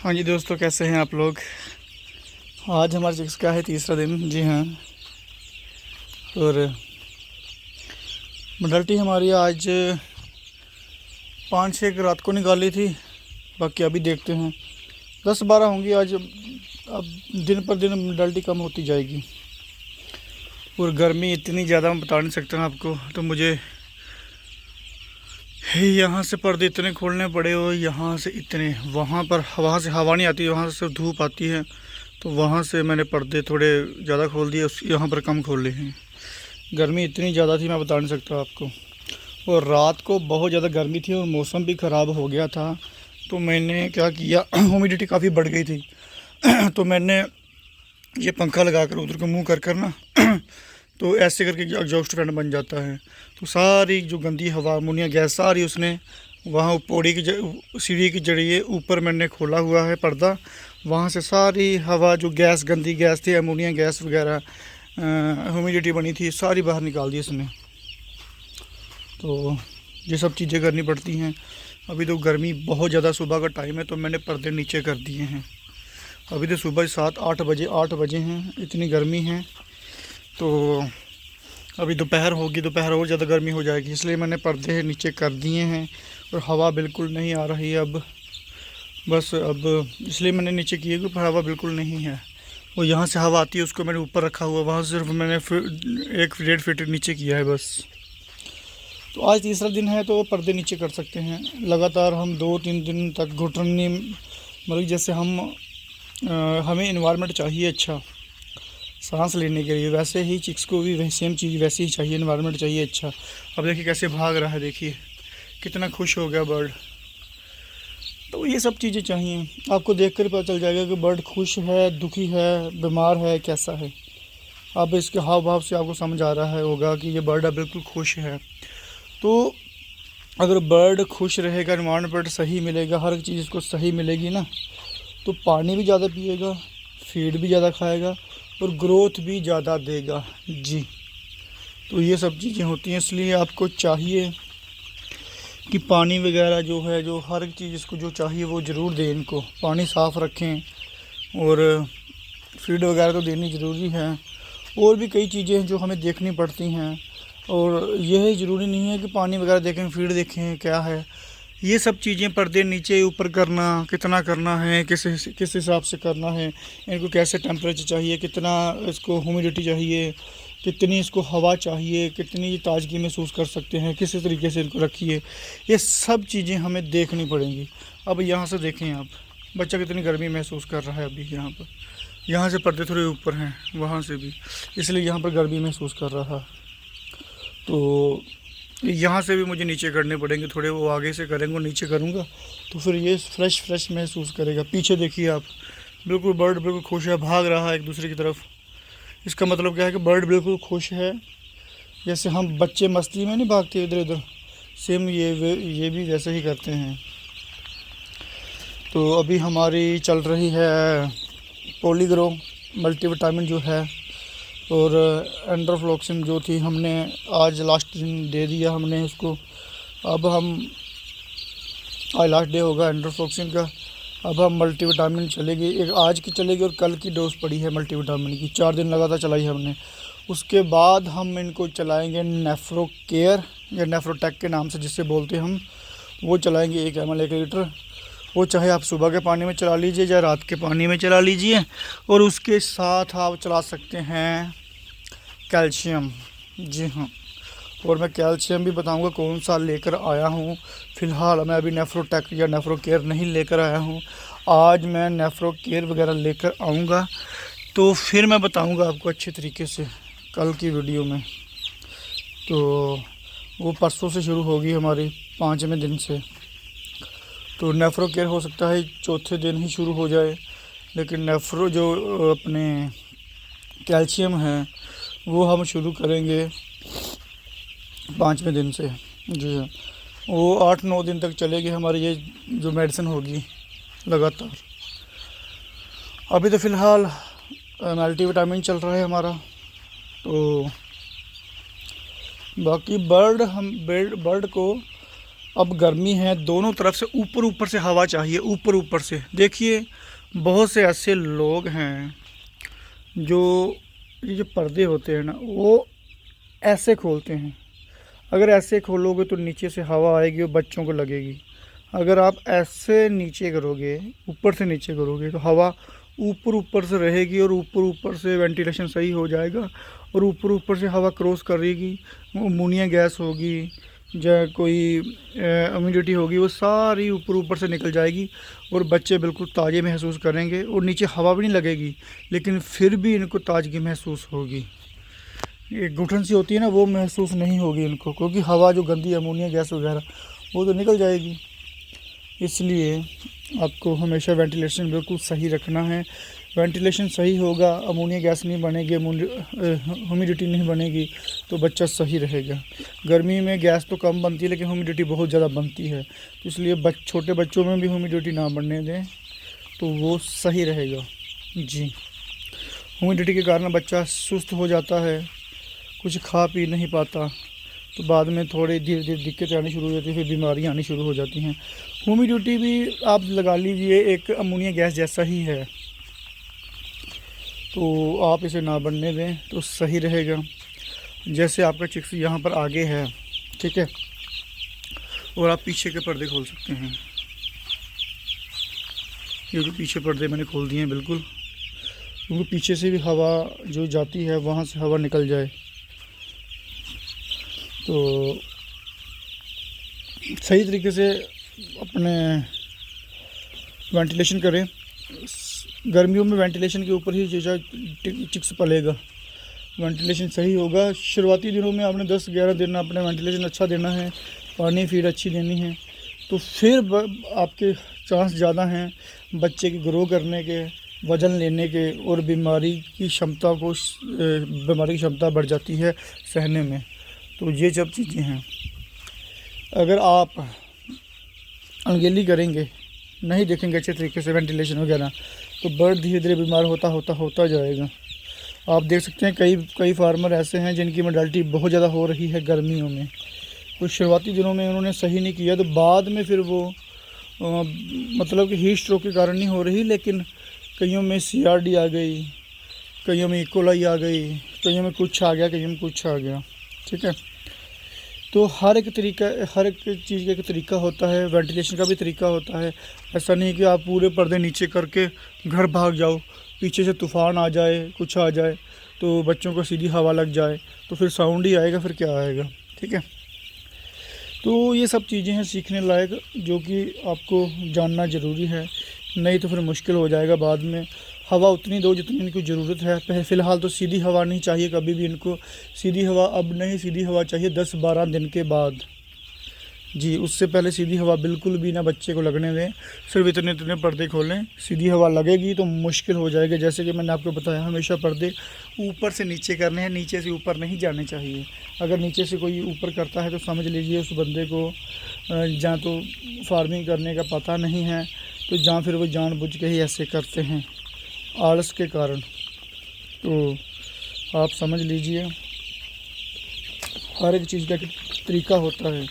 हाँ जी दोस्तों, कैसे हैं आप लोग। आज हमारे चिक्स का है तीसरा दिन। जी हाँ। और मडल्टी हमारी आज 5-6 रात को निकाली थी। बाकी अभी देखते हैं 10-12 होंगी आज। अब दिन पर दिन मडल्टी कम होती जाएगी। और गर्मी इतनी ज़्यादा मैं बता नहीं सकता आपको। तो मुझे यहाँ से पर्दे इतने खोलने पड़े और यहाँ से इतने, वहाँ से हवा नहीं आती, वहाँ से सिर्फ धूप आती है। तो वहाँ से मैंने पर्दे थोड़े ज़्यादा खोल दिए, उस यहाँ पर कम खोले हैं। गर्मी इतनी ज़्यादा थी मैं बता नहीं सकता आपको। और रात को बहुत ज़्यादा गर्मी थी और मौसम भी ख़राब हो गया था। तो मैंने क्या किया, ह्यूमिडिटी काफ़ी बढ़ गई थी। तो मैंने ये पंखा लगा कर उधर को मुँह कर ना तो ऐसे करके एग्जॉस्ट फैन बन जाता है। तो सारी जो गंदी हवा, अमोनिया गैस सारी उसने वहाँ पौड़ी की सीढ़ी के जरिए ऊपर मैंने खोला हुआ है पर्दा। वहाँ से सारी हवा जो गैस, गंदी गैस थी, अमोनिया गैस वगैरह, ह्यूमिडिटी बनी थी, सारी बाहर निकाल दी इसने। तो ये सब चीज़ें करनी पड़ती हैं। अभी तो गर्मी बहुत ज़्यादा, सुबह का टाइम है तो मैंने पर्दे नीचे कर दिए हैं। अभी तो सुबह 7-8 बजे हैं, इतनी गर्मी है। तो अभी दोपहर होगी, दोपहर और ज़्यादा गर्मी हो जाएगी, इसलिए मैंने पर्दे नीचे कर दिए हैं। और हवा बिल्कुल नहीं आ रही है अब, बस अब इसलिए मैंने नीचे किए क्योंकि हवा बिल्कुल नहीं है। वो यहाँ से हवा आती है, उसको मैंने ऊपर रखा हुआ, वहाँ सिर्फ मैंने 1-1.5 फीट नीचे किया है बस। तो आज तीसरा दिन है तो पर्दे नीचे कर सकते हैं। लगातार हम 2-3 दिन तक घुटनी, मतलब जैसे हमें इन्वायरमेंट चाहिए अच्छा सांस लेने के लिए, वैसे ही चिक्स को भी सेम चीज़ वैसे ही चाहिए, इन्वायरमेंट चाहिए अच्छा। अब देखिए कैसे भाग रहा है, देखिए कितना खुश हो गया बर्ड। तो ये सब चीज़ें चाहिए। आपको देखकर पता चल जाएगा कि बर्ड खुश है, दुखी है, बीमार है, कैसा है। अब इसके हाव भाव से आपको समझ आ रहा है होगा कि ये बर्ड अब बिल्कुल खुश है। तो अगर बर्ड खुश रहेगा, इन्वायरमेंट सही मिलेगा, हर चीज़ इसको सही मिलेगी ना, तो पानी भी ज़्यादा पिएगा, फीड भी ज़्यादा खाएगा और ग्रोथ भी ज़्यादा देगा जी। तो ये सब चीज़ें होती हैं, इसलिए आपको चाहिए कि पानी वगैरह जो है, जो हर एक चीज़ इसको जो चाहिए वो ज़रूर दें। इनको पानी साफ़ रखें और फीड वगैरह तो देनी ज़रूरी है। और भी कई चीज़ें हैं जो हमें देखनी पड़ती हैं। और यह ज़रूरी नहीं है कि पानी वगैरह देखें, फीड देखें क्या है। ये सब चीज़ें पर्दे नीचे ऊपर करना, कितना करना है, किस हिसाब से करना है, इनको कैसे टेम्परेचर चाहिए, कितना इसको ह्यूमिडिटी चाहिए, कितनी इसको हवा चाहिए, कितनी ताजगी महसूस कर सकते हैं, किस तरीके से इनको रखिए, ये सब चीज़ें हमें देखनी पड़ेंगी। अब यहाँ से देखें आप, बच्चा कितनी गर्मी महसूस कर रहा है अभी यहाँ पर। यहाँ से पर्दे थोड़े ऊपर हैं, वहाँ से भी, इसलिए यहाँ पर गर्मी महसूस कर रहा है। तो यहाँ से भी मुझे नीचे करने पड़ेंगे थोड़े, वो आगे से करेंगे, नीचे करूँगा तो फिर ये फ्रेश महसूस करेगा। पीछे देखिए आप, बिल्कुल बर्ड बिल्कुल खुश है, भाग रहा है एक दूसरे की तरफ। इसका मतलब क्या है कि बर्ड बिल्कुल खुश है। जैसे हम बच्चे मस्ती में नहीं भागते इधर उधर, सेम ये भी वैसे ही करते हैं। तो अभी हमारी चल रही है पॉलीग्रो मल्टीविटामिन जो है, और एंड्रोफ्लोक्सिन जो थी, हमने आज लास्ट दिन दे दिया हमने इसको। अब हम आज लास्ट डे होगा एंड्रोफ्लोक्सिन का। अब हम मल्टीविटामिन चलेगी, एक आज की चलेगी और कल की डोज पड़ी है मल्टीविटामिन की, 4 दिन लगातार चलाई हमने। उसके बाद हम इनको चलाएंगे नेफ्रो केयर या नेफ्रोटेक के नाम से जिससे बोलते हैं हम, वो चलाएंगे 1 ml 1 लीटर। वो चाहे आप सुबह के पानी में चला लीजिए या रात के पानी में चला लीजिए। और उसके साथ आप चला सकते हैं कैल्शियम। जी हाँ, और मैं कैल्शियम भी बताऊंगा कौन सा लेकर आया हूँ। फ़िलहाल मैं अभी नेफ्रोटेक या नेफ्रो केयर नहीं लेकर आया हूँ। आज मैं नेफ्रो केयर वगैरह लेकर आऊँगा तो फिर मैं बताऊँगा आपको अच्छे तरीके से कल की वीडियो में। तो वो परसों से शुरू होगी हमारी, 5वें दिन से। तो नेफ्रो केयर हो सकता है 4थे दिन ही शुरू हो जाए, लेकिन नेफ्रो जो अपने कैल्शियम है वो हम शुरू करेंगे 5वें दिन से। जी हाँ, वो 8-9 दिन तक चलेगी हमारी ये जो मेडिसिन होगी लगातार। अभी तो फ़िलहाल मल्टीविटामिन चल रहा है हमारा। तो बाकी बर्ड को अब गर्मी है, दोनों तरफ से ऊपर ऊपर से हवा चाहिए, ऊपर ऊपर से। देखिए बहुत से ऐसे लोग हैं जो ये जो पर्दे होते हैं ना वो ऐसे खोलते हैं। अगर ऐसे खोलोगे तो नीचे से हवा आएगी और बच्चों को लगेगी। अगर आप ऐसे नीचे करोगे, ऊपर से नीचे करोगे, तो हवा ऊपर ऊपर से रहेगी और ऊपर ऊपर से वेंटिलेशन सही हो जाएगा और ऊपर ऊपर से हवा क्रॉस करेगी, अमोनिया गैस होगी या कोई ह्यूमिडिटी होगी, वो सारी ऊपर ऊपर से निकल जाएगी और बच्चे बिल्कुल ताज़े महसूस करेंगे और नीचे हवा भी नहीं लगेगी, लेकिन फिर भी इनको ताजगी महसूस होगी। एक घुटन सी होती है ना, वो महसूस नहीं होगी इनको, क्योंकि हवा जो गंदी अमोनिया गैस वगैरह वो तो निकल जाएगी। इसलिए आपको हमेशा वेंटिलेशन बिल्कुल सही रखना है। वेंटिलेशन सही होगा, अमोनिया गैस नहीं बनेगी, ह्यूमिडिटी नहीं बनेगी, तो बच्चा सही रहेगा। गर्मी में गैस तो कम बनती है लेकिन ह्यूमिडिटी बहुत ज़्यादा बनती है, तो इसलिए छोटे बच्चों में भी ह्यूमिडिटी ना बनने दें तो वो सही रहेगा। जी, ह्यूमिडिटी के कारण बच्चा सुस्त हो जाता है, कुछ खा पी नहीं पाता, तो बाद में थोड़ी धीरे धीरे दिक्कतें आनी शुरू हो जाती है, फिर बीमारियाँ आनी शुरू हो जाती हैं। ह्यूमिडिटी भी आप लगा लीजिए एक अमोनिया गैस जैसा ही है, तो आप इसे ना बनने दें तो सही रहेगा। जैसे आपका चिक्स यहाँ पर आगे है, ठीक है, और आप पीछे के पर्दे खोल सकते हैं। ये तो पीछे पर्दे मैंने खोल दिए हैं बिल्कुल, क्योंकि पीछे से भी हवा जो जाती है वहाँ से हवा निकल जाए। तो सही तरीके से अपने वेंटिलेशन करें। गर्मियों में वेंटिलेशन के ऊपर ही चिक्स पलेगा। वेंटिलेशन सही होगा। शुरुआती दिनों में आपने 10-11 दिन अपने वेंटिलेशन अच्छा देना है, पानी फीड अच्छी देनी है, तो फिर आपके चांस ज़्यादा हैं बच्चे के ग्रो करने के, वज़न लेने के, और बीमारी की क्षमता बढ़ जाती है सहने में। तो ये सब चीज़ें हैं। अगर आप अनगेली करेंगे, नहीं देखेंगे अच्छे तरीके से वेंटिलेशन वगैरह, तो बर्ड धीरे धीरे बीमार होता जाएगा। आप देख सकते हैं कई फार्मर ऐसे हैं जिनकी मोर्टेलिटी बहुत ज़्यादा हो रही है गर्मियों में। कुछ शुरुआती दिनों में उन्होंने सही नहीं किया, तो बाद में फिर वो मतलब कि हीट स्ट्रोक के कारण नहीं हो रही, लेकिन कईयों में CRD आ गई, कईयों में इकोलाई आ गई, कईयों में कुछ आ गया, कईयों में कुछ आ गया। ठीक है, तो हर एक चीज़ का एक तरीका होता है, वेंटिलेशन का भी तरीका होता है। ऐसा नहीं कि आप पूरे पर्दे नीचे करके घर भाग जाओ, पीछे से तूफ़ान आ जाए, कुछ आ जाए, तो बच्चों को सीधी हवा लग जाए, तो फिर साउंड ही आएगा, फिर क्या आएगा। ठीक है, तो ये सब चीज़ें हैं सीखने लायक, जो कि आपको जानना ज़रूरी है, नहीं तो फिर मुश्किल हो जाएगा बाद में। हवा उतनी दो जितनी इनको ज़रूरत है। फ़िलहाल तो सीधी हवा नहीं चाहिए कभी भी इनको। सीधी हवा अब नहीं, सीधी हवा चाहिए 10-12 दिन के बाद। जी, उससे पहले सीधी हवा बिल्कुल भी ना बच्चे को लगने दें। सिर्फ इतने पर्दे खोलें, सीधी हवा लगेगी तो मुश्किल हो जाएगा। जैसे कि मैंने आपको बताया, हमेशा पर्दे ऊपर से नीचे करने हैं, नीचे से ऊपर नहीं जाने चाहिए। अगर नीचे से कोई ऊपर करता है तो समझ लीजिए उस बंदे को जहाँ तो फार्मिंग करने का पता नहीं है, तो जहाँ फिर वो जानबूझ के ही ऐसे करते हैं आलस के कारण। तो आप समझ लीजिए हर एक चीज़ का एक तरीका होता है।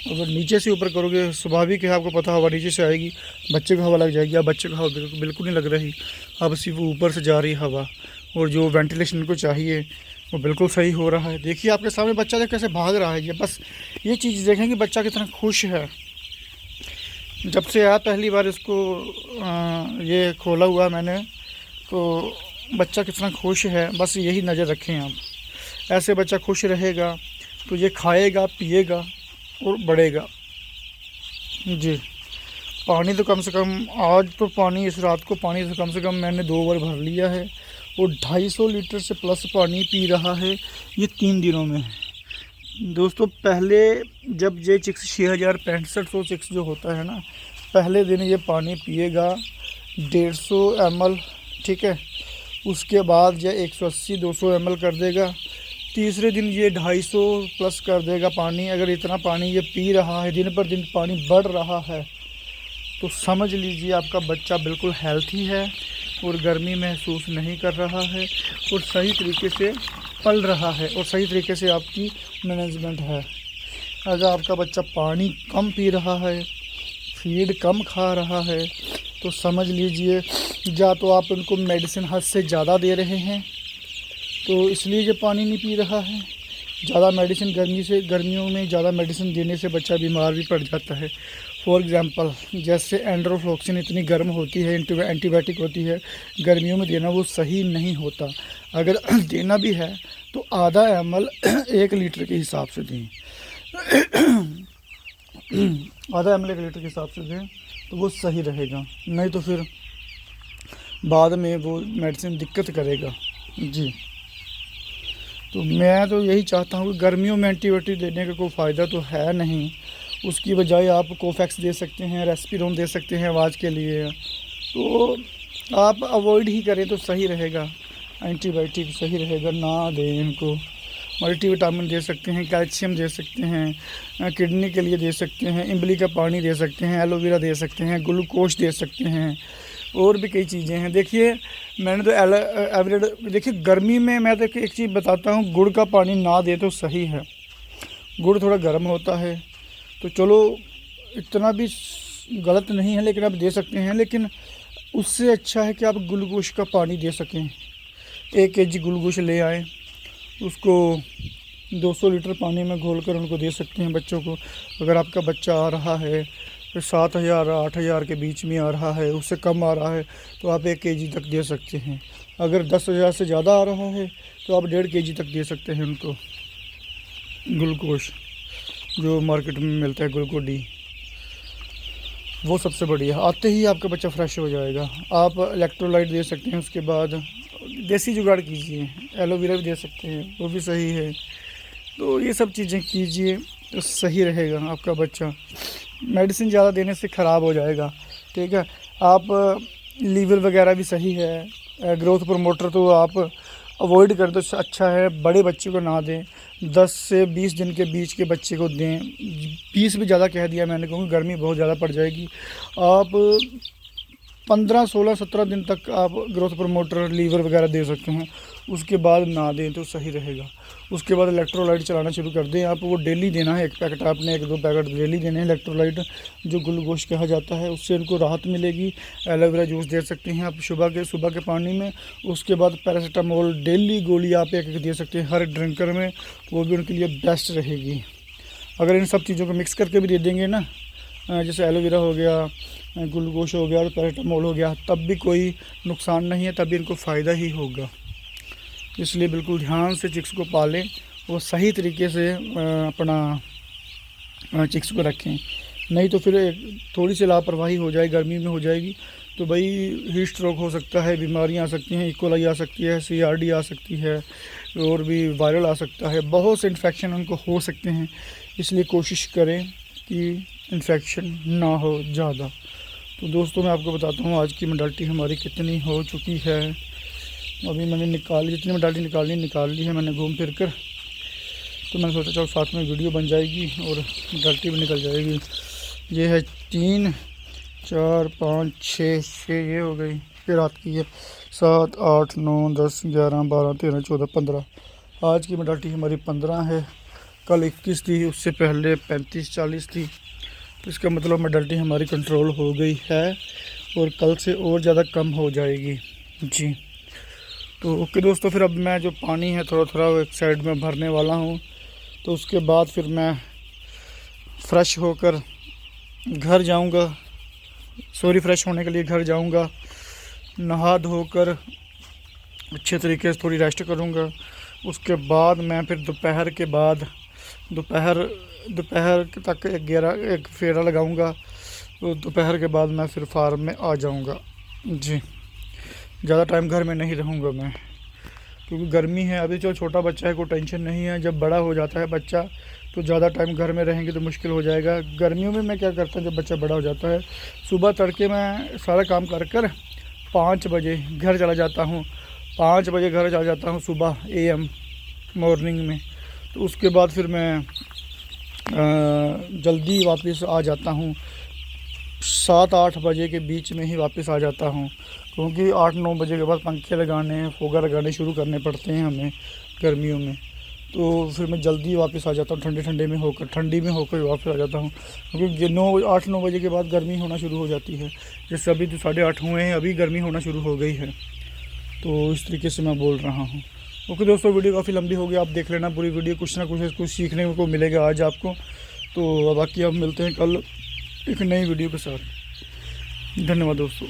अगर नीचे से ऊपर करोगे, स्वाभाविक है, आपको पता हवा नीचे से आएगी, बच्चे को हवा लग जाएगी। अब बच्चे को हवा बिल्कुल नहीं लग रही, अब सिर्फ ऊपर से जा रही हवा, और जो वेंटिलेशन को चाहिए वो बिल्कुल सही हो रहा है। देखिए आपके सामने बच्चा देख कैसे भाग रहा है। ये बस ये चीज़ देखें कि बच्चा कितना खुश है। जब से आया पहली बार इसको ये खोला हुआ मैंने, तो बच्चा कितना खुश है, बस यही नज़र रखें आप। ऐसे बच्चा खुश रहेगा तो ये खाएगा, पिएगा और बढ़ेगा। जी, पानी तो कम से कम आज तो पानी, इस रात को पानी तो कम से कम मैंने 2 बार भर लिया है, और 250 लीटर से प्लस पानी पी रहा है ये 3 दिनों में। दोस्तों, पहले जब ये चिक्स 6500 चिक्स जो होता है ना, पहले दिन ये पानी पिएगा 150 ml, ठीक है, उसके बाद ये 180-200 ml कर देगा। तीसरे दिन ये 250 प्लस कर देगा पानी। अगर इतना पानी ये पी रहा है, दिन पर दिन पानी बढ़ रहा है, तो समझ लीजिए आपका बच्चा बिल्कुल हेल्थी है और गर्मी महसूस नहीं कर रहा है, और सही तरीके से पल रहा है, और सही तरीके से आपकी मैनेजमेंट है। अगर आपका बच्चा पानी कम पी रहा है, फीड कम खा रहा है, तो समझ लीजिए या तो आप उनको मेडिसिन हद से ज़्यादा दे रहे हैं, तो इसलिए ये पानी नहीं पी रहा है। ज़्यादा मेडिसिन गर्मियों में ज़्यादा मेडिसिन देने से बच्चा बीमार भी पड़ जाता है। फॉर एग्ज़ाम्पल जैसे एंड्रोफ्लोक्सिन इतनी गर्म होती है, एंटीबायोटिक होती है, गर्मियों में देना वो सही नहीं होता। अगर देना भी है तो आधा ml 1 लीटर के हिसाब से दें। आधा ml 1 लीटर के हिसाब से दें तो वो सही रहेगा, नहीं तो फिर बाद में वो मेडिसिन दिक्कत करेगा जी। तो मैं तो यही चाहता हूँ कि गर्मियों में एंटीबायोटिक देने का कोई फ़ायदा तो है नहीं, उसकी बजाय आप कोफैक्स दे सकते हैं, रेस्पिरोन दे सकते हैं आवाज़ के लिए, तो आप अवॉइड ही करें तो सही रहेगा। एंटीबायोटिक सही रहेगा, ना दें इनको। मल्टीविटामिन दे सकते हैं, कैल्शियम दे सकते हैं, किडनी के लिए दे सकते हैं, इमली का पानी दे सकते हैं, एलोवेरा दे सकते हैं, ग्लूकोज दे सकते हैं, और भी कई चीज़ें हैं। देखिए मैंने तो एवरेड देखिए गर्मी में मैं तो एक चीज़ बताता हूँ, गुड़ का पानी ना दे तो सही है। गुड़ थोड़ा गर्म होता है, तो चलो इतना भी गलत नहीं है, लेकिन आप दे सकते हैं। लेकिन उससे अच्छा है कि आप ग्लूकोज का पानी दे सकें। 1 kg ग्लूकोज ले आएँ, उसको 200 लीटर पानी में घोलकर उनको दे सकते हैं बच्चों को। अगर आपका बच्चा आ रहा है 7,000 8,000 के बीच में आ रहा है, उससे कम आ रहा है, तो आप 1 kg तक दे सकते हैं। अगर 10,000 से ज़्यादा आ रहा है तो आप 1.5 kg तक दे सकते हैं उनको ग्लूकोज, जो मार्केट में मिलता है ग्लूकोज डी, वो सबसे बढ़िया। आते ही आपका बच्चा फ्रेश हो जाएगा। आप इलेक्ट्रोलाइट दे सकते हैं, उसके बाद देसी जुगाड़ कीजिए, एलोवेरा भी दे सकते हैं, वो भी सही है। तो ये सब चीज़ें कीजिए तो सही रहेगा आपका बच्चा। मेडिसिन ज़्यादा देने से ख़राब हो जाएगा, ठीक है। आप लीवर वगैरह भी सही है, ग्रोथ प्रमोटर तो आप अवॉइड कर दो, अच्छा है। बड़े बच्चे को ना दें, 10 से 20 दिन के बीच के बच्चे को दें। 20 भी ज़्यादा कह दिया मैंने, क्योंकि गर्मी बहुत ज़्यादा पड़ जाएगी। आप 15, 16, 17 दिन तक आप ग्रोथ प्रमोटर, लीवर वगैरह दे सकते हैं, उसके बाद ना दें तो सही रहेगा। उसके बाद इलेक्ट्रोलाइट चलाना शुरू कर दें आप, वो डेली देना है। 1 पैकेट आपने 1-2 पैकेट डेली देने हैं इलेक्ट्रोलाइट, जो ग्लूकोज कहा जाता है, उससे इनको राहत मिलेगी। एलोवेरा जूस दे सकते हैं आप सुबह के पानी में। उसके बाद पैरासीटामोल डेली गोली आप 1-1 दे सकते हैं हर ड्रिंकर में, वो भी उनके लिए बेस्ट रहेगी। अगर इन सब चीज़ों को मिक्स करके भी दे देंगे ना, जैसे एलोवेरा हो गया, ग्लूकोज हो गया और पैरासीटामोल हो गया, तब भी कोई नुकसान नहीं है, तब भी इनको फ़ायदा ही होगा। इसलिए बिल्कुल ध्यान से चिक्स को पालें, वो सही तरीके से अपना चिक्स को रखें। नहीं तो फिर थोड़ी सी लापरवाही हो जाए, गर्मी में हो जाएगी, तो भाई हीट स्ट्रोक हो सकता है, बीमारियां आ सकती हैं, इकोलाई आ सकती है, CRD आ सकती है, और भी वायरल आ सकता है, बहुत से इन्फेक्शन उनको हो सकते हैं। इसलिए कोशिश करें कि इन्फेक्शन ना हो ज़्यादा। तो दोस्तों मैं आपको बताता हूँ आज की मोडालिटी हमारी कितनी हो चुकी है। अभी मैंने जितनी मोडालिटी निकाल ली है मैंने घूम फिर कर। तो मैंने सोचा चलो साथ में वीडियो बन जाएगी और मोडालिटी भी निकल जाएगी। ये है 3, 4, 5, 6 ये हो गई। फिर रात की है 7, 8, 9, 10, 11, 12, 13, 14, 15। आज की मोडालिटी हमारी 15 है। कल 21 थी, उससे पहले 35, 40 थी। तो इसका मतलब मोडालिटी हमारी कंट्रोल हो गई है और कल से और ज़्यादा कम हो जाएगी जी। तो ओके दोस्तों, फिर अब मैं जो पानी है थोड़ा थोड़ा एक साइड में भरने वाला हूँ। तो उसके बाद फिर मैं फ्रेश होकर घर जाऊँगा, फ्रेश होने के लिए घर जाऊँगा, नहा धोकर अच्छे तरीके से थोड़ी रेस्ट करूँगा। उसके बाद मैं फिर दोपहर तक एक फेरा लगाऊंगा। तो दोपहर के बाद मैं फिर फार्म में आ जाऊंगा जी। ज़्यादा टाइम घर में नहीं रहूंगा मैं, क्योंकि गर्मी है। अभी जो छोटा बच्चा है कोई टेंशन नहीं है, जब बड़ा हो जाता है बच्चा तो ज़्यादा टाइम घर में रहेंगे तो मुश्किल हो जाएगा। गर्मियों में मैं क्या करता हूँ, जब बच्चा बड़ा हो जाता है सुबह तड़के मैं सारा काम कर 5 बजे घर चला जाता हूँ। 5 बजे घर चला जाता हूँ सुबह AM मॉर्निंग में। तो उसके बाद फिर मैं जल्दी वापस आ जाता हूँ, 7-8 बजे के बीच में ही वापस आ जाता हूँ, क्योंकि 8-9 बजे के बाद पंखे लगाने, फोगा लगाने शुरू करने पड़ते हैं हमें गर्मियों में। तो फिर मैं जल्दी वापस आ जाता हूँ, ठंडी में होकर वापस आ जाता हूँ, क्योंकि 8-9 बजे के बाद गर्मी होना शुरू हो जाती है। जैसे अभी तो 8:30 हुए हैं, अभी गर्मी होना शुरू हो गई है। तो इस तरीके से मैं बोल रहा हूँ। ओके दोस्तों, वीडियो काफ़ी लंबी हो गई, आप देख लेना पूरी वीडियो, कुछ ना कुछ सीखने को मिलेगा आज आपको। तो बाकी अब मिलते हैं कल एक नई वीडियो के साथ। धन्यवाद दोस्तों।